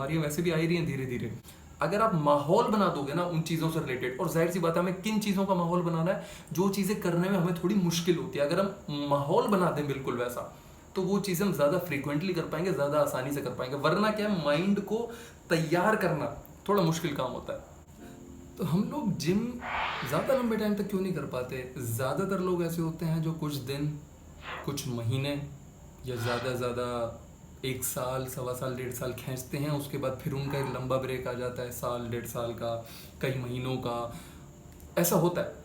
बीमारियां वैसे भी आ ही रही हैं धीरे धीरे। अगर आप माहौल बना दोगे ना उन चीज़ों से रिलेटेड, और जाहिर सी बात है हमें किन चीज़ों का माहौल बनाना है, जो चीज़ें करने में हमें थोड़ी मुश्किल होती है, अगर हम माहौल बना दें बिल्कुल वैसा, तो वो चीज़ें हम ज़्यादा फ्रीक्वेंटली कर पाएंगे, ज़्यादा आसानी से कर पाएंगे। वरना क्या है, माइंड को तैयार करना थोड़ा मुश्किल काम होता है। तो हम लोग जिम ज़्यादा लंबे टाइम तक क्यों नहीं कर पाते? ज़्यादातर लोग ऐसे होते हैं जो कुछ दिन, कुछ महीने या ज़्यादा एक साल, सवा साल, 1.5 साल खींचते हैं, उसके बाद फिर उनका एक लंबा ब्रेक आ जाता है, साल 1.5 साल का, कई महीनों का, ऐसा होता है।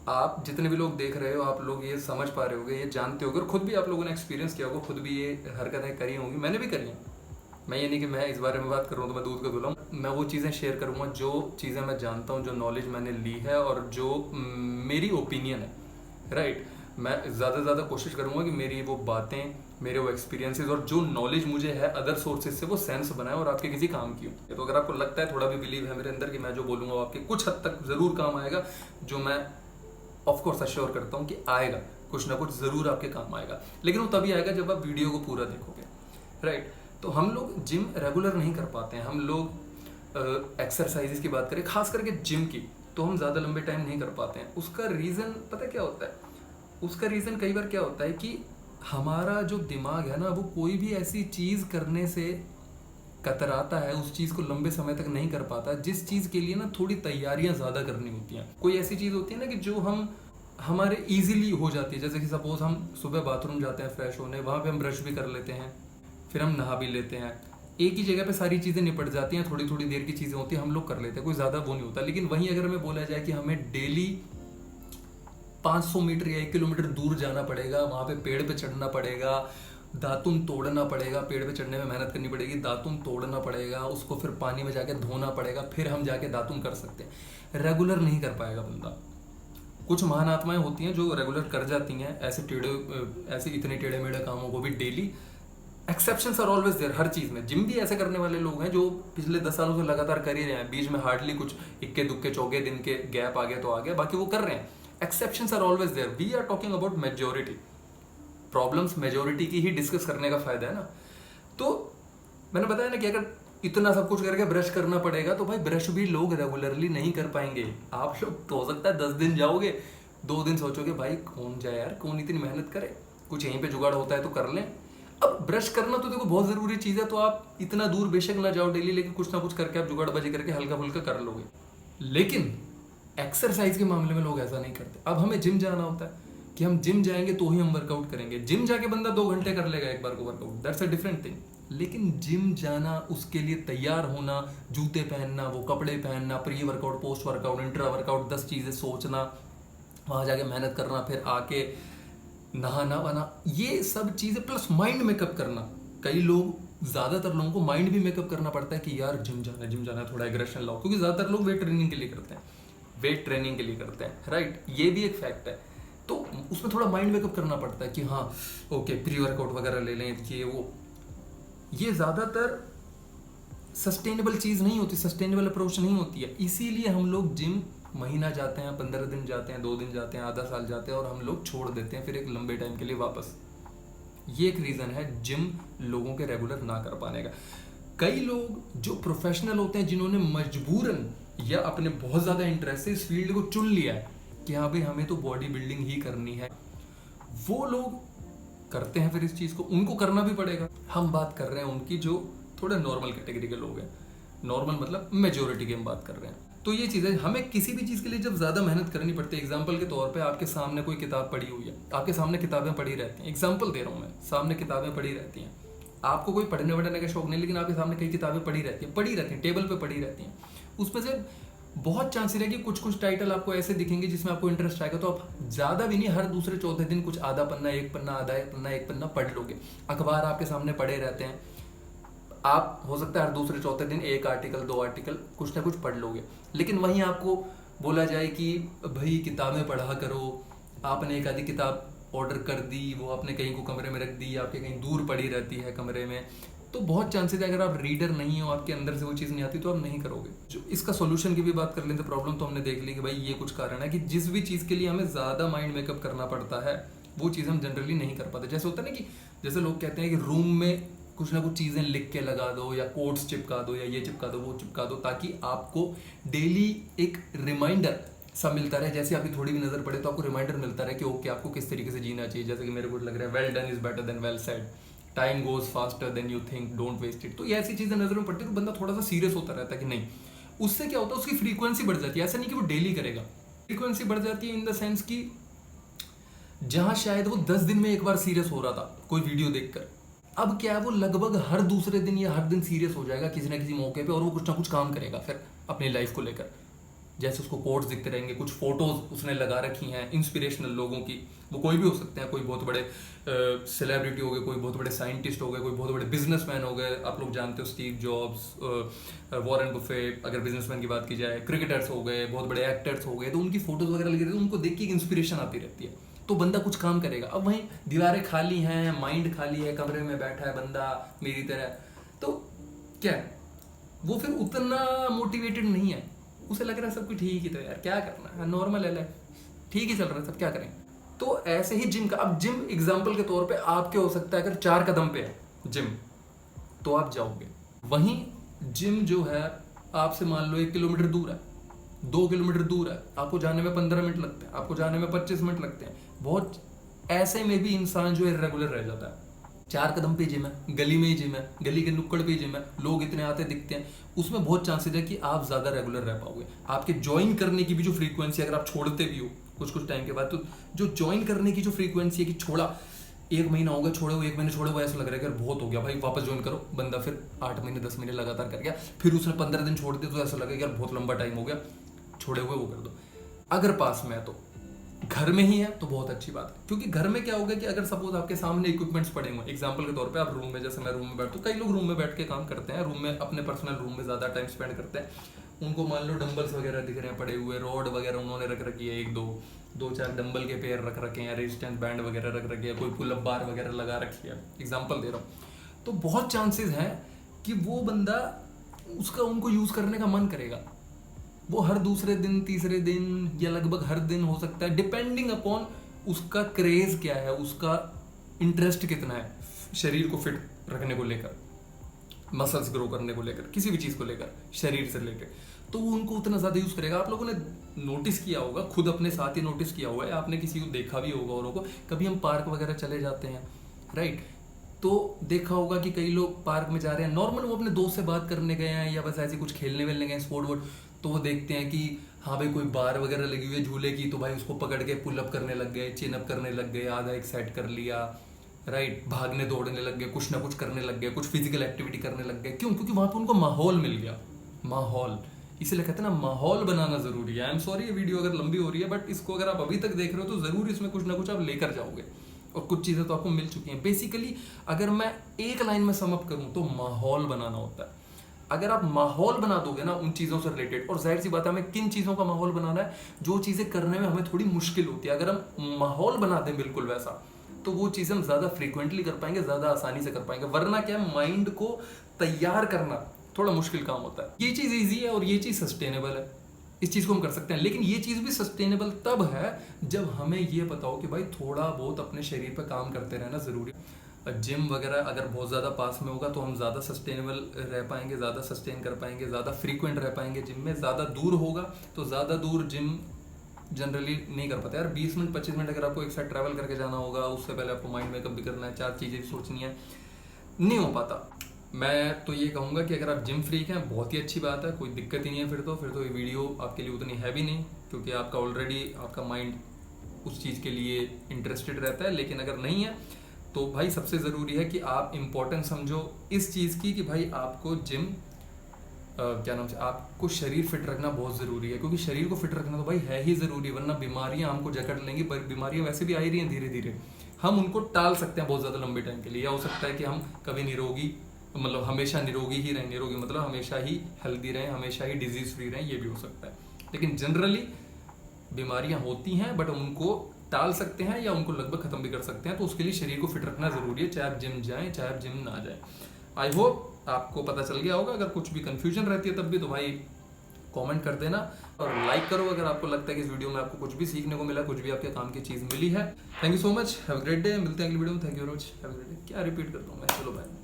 आप जितने भी लोग देख रहे हो, आप लोग ये समझ पा रहे होगे, ये जानते होगे, और खुद भी आप लोगों ने एक्सपीरियंस किया होगा, खुद भी ये हरकतें करी होंगी, मैंने भी करी हैं। मैं ये नहीं कि मैं इस बारे में बात कर रहा हूँ तो मैं दूध का धुला हूँ। मैं वो चीज़ें शेयर करूँगा जो चीज़ें मैं जानता हूँ, जो नॉलेज मैंने ली है और जो मेरी ओपिनियन है, राइट। मैं ज़्यादा से ज़्यादा कोशिश करूँगा कि मेरी वो बातें, मेरे वो एक्सपीरियंसेस और जो नॉलेज मुझे है अदर सोर्सेज से, वो सेंस बनाए और आपके किसी काम की हो। तो अगर आपको लगता है, थोड़ा भी बिलीव है मेरे अंदर कि मैं जो बोलूँगा आपके कुछ हद तक ज़रूर काम आएगा, जो मैं ऑफकोर्स अश्योर करता हूँ कि आएगा, कुछ ना कुछ ज़रूर आपके काम आएगा। लेकिन वो तभी आएगा जब आप वीडियो को पूरा देखोगे, राइट। तो हम लोग जिम रेगुलर नहीं कर पाते हैं। हम लोग एक्सरसाइजेस की बात करें, खास करके जिम की, तो हम ज़्यादा लंबे टाइम नहीं कर पाते हैं। उसका रीज़न पता क्या होता है? उसका रीज़न कई बार क्या होता है कि हमारा जो दिमाग है ना, वो कोई भी ऐसी चीज़ करने से कतराता है, उस चीज़ को लंबे समय तक नहीं कर पाता, जिस चीज़ के लिए ना थोड़ी तैयारियां ज़्यादा करनी होती हैं। कोई ऐसी चीज़ होती है ना कि जो हमारे ईजिली हो जाती है। जैसे कि सपोज हम सुबह बाथरूम जाते हैं फ्रेश होने, वहाँ पे हम ब्रश भी कर लेते हैं, फिर हम नहा भी लेते हैं, एक ही जगह पे सारी चीज़ें निपट जाती हैं, थोड़ी थोड़ी देर की चीज़ें होती हैं, हम लोग कर लेते हैं, कोई ज़्यादा वो नहीं होता। लेकिन वहीं अगर हमें बोला जाए कि हमें डेली 500 मीटर या 1 किलोमीटर दूर जाना पड़ेगा, वहाँ पे पेड़ पे चढ़ना पड़ेगा, दातुन तोड़ना पड़ेगा, पेड़ पे चढ़ने में मेहनत करनी पड़ेगी, दातुन तोड़ना पड़ेगा, उसको फिर पानी में जाके धोना पड़ेगा, फिर हम जाके दातुन कर सकते हैं। रेगुलर नहीं कर पाएगा बंदा। कुछ महान आत्माएं होती हैं जो रेगुलर कर जाती हैं ऐसे इतने टेढ़े मेढ़े कामों को भी daily. Exceptions are always there हर चीज़ में। जिम भी ऐसे करने वाले लोग हैं जो पिछले 10 सालों से लगातार कर ही रहे हैं, बीच में हार्डली कुछ इक्के दुक्के चौके दिन के गैप आ गया तो आ गया, बाकी वो कर रहे हैं। Exceptions are always there. We are talking about majority. Problems majority की ही डिस्कस करने का फायदा है ना। तो मैंने बताया ना कि अगर इतना सब कुछ करके ब्रश करना पड़ेगा, तो भाई ब्रश भी लोग रेगुलरली नहीं कर पाएंगे। आप लोग तो हो सकता है 10 दिन जाओगे, 2 दिन सोचोगे भाई कौन जाए यार, कौन इतनी मेहनत करे, कुछ यहीं पे जुगाड़ होता है तो कर लें। अब ब्रश करना तो देखो बहुत जरूरी चीज है, तो आप इतना दूर बेशक ना जाओ डेली, लेकिन कुछ ना कुछ करके आप जुगाड़बाजी करके हल्का फुल्का कर लोगे। लेकिन एक्सरसाइज के मामले में लोग ऐसा नहीं करते। अब हमें जिम जाना होता है कि हम जिम जाएंगे तो ही हम वर्कआउट करेंगे। जिम जाके बंदा 2 घंटे कर लेगा एक बार को workout, that's a different thing. लेकिन जिम जाना, उसके लिए तैयार होना, जूते पहनना, वो कपड़े पहनना, pre workout, post workout, intra workout, 10 चीज़ें सोचना, वहाँ जाके मेहनत करना, फिर आके नहाना वाना, ये सब चीज़ें प्लस माइंड मेकअप करना। कई लोग, ज़्यादातर लोगों को माइंड भी मेकअप करना पड़ता है कि यार जिम जाना है, थोड़ा एग्रेशन लाओ, क्योंकि ज़्यादातर लोग वेट ट्रेनिंग के लिए करते हैं, राइट। ये भी एक फैक्ट है। तो उसमें थोड़ा माइंड मेकअप करना पड़ता है कि हाँ ओके, प्री वर्कआउट वगैरह ले लें, कि वो, ये ज़्यादातर सस्टेनेबल चीज़ नहीं होती, सस्टेनेबल अप्रोच नहीं होती है। इसीलिए हम लोग जिम महीना जाते हैं, 15 दिन जाते हैं, 2 दिन जाते हैं, आधा साल जाते हैं, और हम लोग छोड़ देते हैं फिर एक लंबे टाइम के लिए वापस। ये एक रीज़न है जिम लोगों के रेगुलर ना कर पाने का। कई लोग जो प्रोफेशनल होते हैं, जिन्होंने मजबूरन या अपने बहुत ज़्यादा इंटरेस्ट से इस फील्ड को चुन लिया है कि हाँ भाई हमें तो बॉडी बिल्डिंग ही करनी है, वो लोग करते हैं फिर इस चीज़ को, उनको करना भी पड़ेगा। हम बात कर रहे हैं उनकी जो थोड़े नॉर्मल कैटेगरी के लोग हैं, नॉर्मल मतलब मेजोरिटी की हम बात कर रहे हैं। तो ये चीज़ है, हमें किसी भी चीज़ के लिए जब ज़्यादा मेहनत करनी पड़ती है, एग्जाम्पल के तौर पे आपके सामने कोई किताब पड़ी हुई है, आपके सामने किताबें पड़ी रहती हैं, एग्जाम्पल दे रहा हूँ मैं, सामने किताबें पड़ी रहती हैं, आपको कोई पढ़ने वढ़ने का शौक नहीं, लेकिन आपके सामने कई किताबें पड़ी रहती हैं, टेबल पर पड़ी रहती हैं। उसमें से बहुत चांसेस है कि कुछ टाइटल आपको ऐसे दिखेंगे जिसमें आपको इंटरेस्ट आएगा, तो आप ज़्यादा भी नहीं, हर दूसरे चौथे दिन कुछ आधा पन्ना, एक पन्ना, आधा पन्ना, एक पन्ना पढ़ लोगे। अखबार आपके सामने पड़े रहते हैं, आप हो सकता है हर दूसरे चौथे दिन 1 आर्टिकल, 2 आर्टिकल कुछ ना कुछ पढ़ लोगे। लेकिन वहीं आपको बोला जाए कि भाई किताबें पढ़ा करो, आपने एक आधी किताब ऑर्डर कर दी, वो आपने कहीं को कमरे में रख दी, आपके कहीं दूर पड़ी रहती है कमरे में, तो बहुत चांसेस है अगर आप रीडर नहीं हो, आपके अंदर से वो चीज़ नहीं आती, तो आप नहीं करोगे। जो इसका सोल्यूशन की भी बात कर लें तो प्रॉब्लम तो हमने देख ली कि भाई ये कुछ कारण है कि जिस भी चीज़ के लिए हमें ज़्यादा माइंड मेकअप करना पड़ता है, वो चीज़ हम जनरली नहीं कर पाते। जैसे होता है ना कि जैसे लोग कहते हैं कि रूम में कुछ ना कुछ चीज़ें लिख के लगा दो या कोट्स चिपका दो या ये चिपका दो वो चिपका दो, ताकि आपको डेली एक रिमाइंडर सा मिलता रहे। जैसे आपकी थोड़ी भी नजर पड़े तो आपको रिमाइंडर मिलता रहे कि ओके आपको किस तरीके से जीना चाहिए। जैसे कि मेरे को लग रहा है well done is better than well said, time goes faster than you think, don't waste it. तो ये ऐसी चीजें नजर में पड़ती है तो बंदा थोड़ा सा सीरियस होता रहता है कि नहीं। उससे क्या होता है, उसकी फ्रीक्वेंसी बढ़ जाती है। ऐसा नहीं कि वो डेली करेगा, फ्रीक्वेंसी बढ़ जाती है इन द सेंस कि जहां शायद वो 10 दिन में एक बार सीरियस हो रहा था कोई वीडियो देखकर, अब क्या है वो लगभग हर दूसरे दिन या हर दिन सीरियस हो जाएगा किसी ना किसी मौके पे, और वो कुछ ना कुछ काम करेगा फिर अपनी लाइफ को लेकर। जैसे उसको कोट्स दिखते रहेंगे, कुछ फोटोज उसने लगा रखी हैं इंस्पिरेशनल लोगों की, वो कोई भी हो सकते हैं, कोई बहुत बड़े सेलिब्रिटी हो गए, कोई बहुत बड़े साइंटिस्ट हो गए, कोई बहुत बड़े बिजनेसमैन हो गए। आप लोग जानते हो स्टीव जॉब्स, वॉरेन बफेट, अगर बिजनेसमैन की बात की जाए, क्रिकेटर्स हो गए, बहुत बड़े एक्टर्स हो गए, तो उनकी फोटोज वगैरह लगी रहती है, उनको देख के इंस्पिरेशन आती रहती है, तो बंदा कुछ काम करेगा। अब वहीं दीवारें खाली हैं, माइंड खाली है, कमरे में बैठा है बंदा मेरी तरह, तो क्या है वो फिर उतना मोटिवेटेड नहीं है। उसे लग रहा है सब कुछ ठीक ही, तो यार क्या करना है, नॉर्मल है लाइफ, ठीक ही चल रहा है, सब क्या करें। तो ऐसे ही जिम का, अब जिम एग्जाम्पल के तौर पे आपके हो सकता है अगर 4 कदम पे है जिम तो आप जाओगे। वहीं जिम जो है आपसे मान लो 1 किलोमीटर दूर है, 2 किलोमीटर दूर है, आपको जाने में 15 मिनट लगते हैं, आपको जाने में 25 मिनट लगते हैं। बहुत ऐसे में भी इंसान जो है रेगुलर रह जाता है। 4 कदम पे जिम है, गली में ही जिम है, गली के नुक्कड़ पे जिम है, लोग इतने आते दिखते हैं, उसमें बहुत चांसेस है कि आप ज्यादा रेगुलर रह पाओगे। आपके ज्वाइन करने की भी जो फ्रीक्वेंसी, अगर आप छोड़ते भी हो कुछ टाइम के बाद, तो जो ज्वाइन करने की जो फ्रीक्वेंसी है कि छोड़ा 1 महीना हो गया, छोड़े हुए 1 महीने छोड़े हुए, ऐसा लग रहा है कि यार बहुत हो गया भाई, वापस ज्वाइन करो। बंदा फिर 8 महीने 10 महीने लगातार कर गया, फिर उसने 15 दिन छोड़ दिया तो ऐसा लगा यार बहुत लंबा टाइम हो गया, छोड़े हुए वो कर दो। अगर पास में है तो घर में ही है तो बहुत अच्छी बात है, क्योंकि घर में क्या होगा कि अगर सपोज आपके सामने इक्विपमेंट्स पड़े हुए, एग्जांपल के तौर पे आप रूम में, जैसे मैं रूम में बैठता हूँ, कई लोग रूम में बैठ के काम करते हैं, रूम में अपने पर्सनल रूम में ज्यादा टाइम स्पेंड करते हैं, उनको मान लो डंबल्स वगैरह दिख रहे हैं पड़े हुए, रॉड वगैरह उन्होंने रख रखी है, 1-2-4 डंबल के पेयर रख रखे हैं, रेजिस्टेंस बैंड वगैरह रख रखी है, कोई पुल अप बार वगैरह लगा रखी है, एग्जाम्पल दे रहा हूँ। तो बहुत चांसेस हैं कि वो बंदा उसका उनको यूज करने का मन करेगा, वो हर दूसरे दिन, तीसरे दिन या लगभग हर दिन हो सकता है, डिपेंडिंग अपॉन उसका क्रेज क्या है, उसका इंटरेस्ट कितना है शरीर को फिट रखने को लेकर, मसल्स ग्रो करने को लेकर, किसी भी चीज को लेकर शरीर से रिलेटेड, तो वो उनको उतना ज्यादा यूज करेगा। आप लोगों ने नोटिस किया होगा, खुद अपने साथ ही नोटिस किया हुआ है, आपने किसी को देखा भी होगा औरों को, कभी हम पार्क वगैरह चले जाते हैं राइट, तो देखा होगा कि कई लोग पार्क में जा रहे हैं, नॉर्मल वो अपने दोस्त से बात करने गए हैं या बस ऐसे कुछ खेलने वेलने गए, स्पोर्ट वोर्ट, तो वो देखते हैं कि हाँ भाई कोई बार वगैरह लगी हुई है झूले की, तो भाई उसको पकड़ के पुल अप करने लग गए, चिन अप करने लग गए, आधा एक सेट कर लिया राइट, भागने दौड़ने लग गए, कुछ ना कुछ करने लग गए, कुछ फिजिकल एक्टिविटी करने लग गए। क्यों? क्योंकि वहां पे उनको माहौल मिल गया, माहौल, इसलिए कहते हैं ना माहौल बनाना जरूरी है। आई एम सॉरी ये वीडियो अगर लंबी हो रही है, बट इसको अगर आप अभी तक देख रहे हो तो जरूर इसमें कुछ ना कुछ आप लेकर जाओगे, और कुछ चीजें तो आपको मिल चुकी हैं। बेसिकली अगर मैं एक लाइन में समअप करूं तो माहौल बनाना होता है। अगर आप माहौल बना दोगे ना उन चीजों से रिलेटेड, और जाहिर सी बात है हमें किन चीजों का माहौल बनाना है, जो चीजें करने में हमें थोड़ी मुश्किल होती है, अगर हम माहौल बना दें बिल्कुल वैसा, तो वो चीजें हम ज्यादा फ्रीक्वेंटली कर पाएंगे, ज्यादा आसानी से कर पाएंगे। वरना क्या है, माइंड को तैयार करना थोड़ा मुश्किल काम होता है। ये चीज ईजी है और ये चीज सस्टेनेबल है, इस चीज को हम कर सकते हैं, लेकिन ये चीज भी सस्टेनेबल तब है जब हमें ये पता हो कि भाई थोड़ा बहुत अपने शरीर पर काम करते रहना जरूरी है। जिम वगैरह अगर बहुत ज़्यादा पास में होगा तो हम ज़्यादा सस्टेनेबल रह पाएंगे, ज़्यादा सस्टेन कर पाएंगे, ज़्यादा फ्रीक्वेंट रह पाएंगे जिम में। ज़्यादा दूर होगा तो ज़्यादा दूर जिम जनरली नहीं कर पाते यार। 20 मिनट 25 मिनट अगर आपको एक साथ ट्रैवल करके जाना होगा, उससे पहले आपको माइंड मेकअप भी करना है, 4 चीज़ें भी सोचनी है, नहीं हो पाता। मैं तो ये कहूँगा कि अगर आप जिम फ्रीक हैं बहुत ही अच्छी बात है, कोई दिक्कत ही नहीं है। फिर तो ये वीडियो आपके लिए उतनी हैवी नहीं, क्योंकि आपका ऑलरेडी आपका माइंड उस चीज़ के लिए इंटरेस्टेड रहता है। लेकिन अगर नहीं है तो भाई सबसे ज़रूरी है कि आप इम्पोर्टेंस समझो इस चीज़ की कि भाई आपको जिम क्या नाम से आपको शरीर फिट रखना बहुत ज़रूरी है, क्योंकि शरीर को फिट रखना तो भाई है ही ज़रूरी, वरना बीमारियां हमको जकड़ लेंगी। पर बीमारियां वैसे भी आ ही रही हैं धीरे धीरे, हम उनको टाल सकते हैं बहुत ज़्यादा लंबे टाइम के लिए, या हो सकता है कि हम कभी निरोगी, मतलब हमेशा निरोगी ही रहें, निरोगी मतलब हमेशा ही हेल्दी रहें, हमेशा ही डिजीज़ फ्री रहें, ये भी हो सकता है। लेकिन जनरली बीमारियां होती हैं बट उनको टाल सकते हैं या उनको लगभग खत्म भी कर सकते हैं। तो उसके लिए शरीर को फिट रखना जरूरी है, चाहे आप जिम जाएं चाहे आप जिम ना जाएं। आई होप आपको पता चल गया होगा। अगर कुछ भी कंफ्यूजन रहती है तब भी तो भाई कमेंट कर देना और लाइक करो अगर आपको लगता है कि इस वीडियो में आपको कुछ भी सीखने को मिला, कुछ भी आपके काम की चीज़ मिली है। Thank you so much, have a great day. मिलते हैं अगली वीडियो में। Thank you very much, have a great day. क्या रिपीट करता हूँ मैं, चलो बाय।